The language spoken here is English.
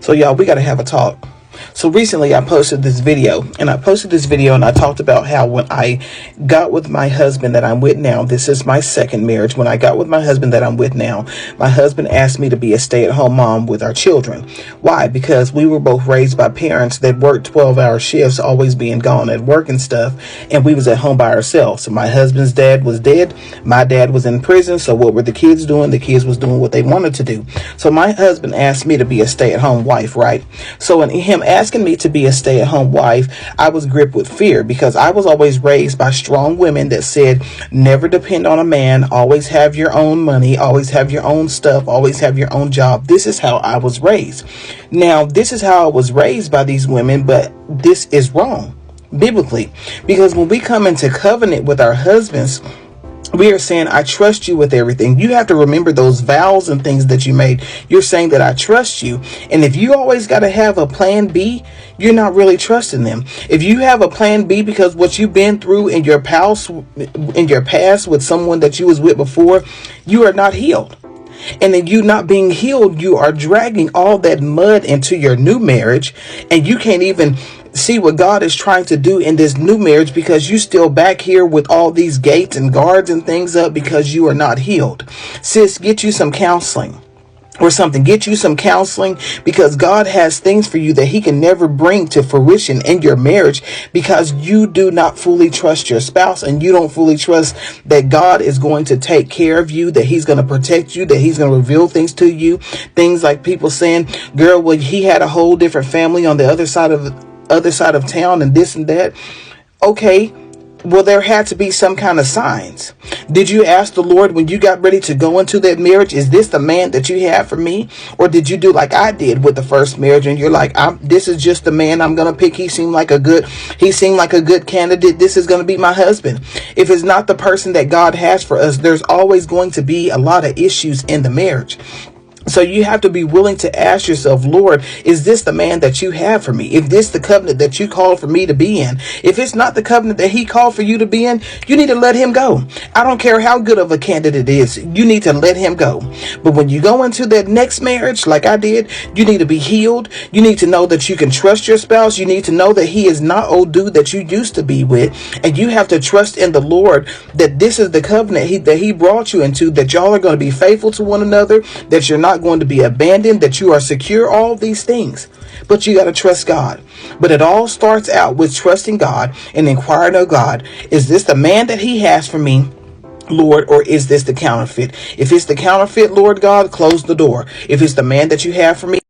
So y'all, we got to have a talk. So recently I posted this video and I talked about how when I got with my husband that I'm with now, this is my second marriage. When I got with my husband that I'm with now, my husband asked me to be a stay-at-home mom with our children. Why? Because we were both raised by parents that worked 12-hour shifts, always being gone at work and stuff. And we was at home by ourselves. So my husband's dad was dead. My dad was in prison. So what were the kids doing? The kids was doing what they wanted to do. So my husband asked me to be a stay-at-home wife, right? So in him asking me to be a stay-at-home wife, I was gripped with fear because I was always raised by strong women that said, never depend on a man, always have your own money, always have your own stuff, always have your own job. This is how I was raised. Now, this is how I was raised by these women, but this is wrong biblically, because when we come into covenant with our husbands, we are saying, I trust you with everything. You have to remember those vows and things that you made. You're saying that I trust you. And if you always got to have a plan B, you're not really trusting them. If you have a plan B because what you've been through in your past with someone that you was with before, you are not healed. And then you not being healed, you are dragging all that mud into your new marriage, and you can't even see what God is trying to do in this new marriage because you still back here with all these gates and guards and things up because you are not healed. Sis, get you some counseling or something. Get you some counseling because God has things for you that he can never bring to fruition in your marriage because you do not fully trust your spouse and you don't fully trust that God is going to take care of you, that he's going to protect you, that he's going to reveal things to you. Things like people saying, girl, well, he had a whole different family on the other side of town and this and that. Okay. Well, there had to be some kind of signs. Did you ask the Lord when you got ready to go into that marriage, is this the man that you have for me? Or did you do like I did with the first marriage and you're like, this is just the man I'm going to pick. He seemed like a good candidate. This is going to be my husband. If it's not the person that God has for us, there's always going to be a lot of issues in the marriage. So you have to be willing to ask yourself, Lord, is this the man that you have for me? If this the covenant that you called for me to be in? If it's not the covenant that he called for you to be in, you need to let him go. I don't care how good of a candidate it is. You need to let him go. But when you go into that next marriage, like I did, you need to be healed. You need to know that you can trust your spouse. You need to know that he is not old dude that you used to be with. And you have to trust in the Lord that this is the covenant that he brought you into, that y'all are going to be faithful to one another, that you're not going to be abandoned, that you are secure, all these things. But you got to trust God. But it all starts out with trusting God and inquiring of God, is this the man that he has for me, Lord, or is this the counterfeit? If it's the counterfeit, Lord God, close the door. If it's the man that you have for me,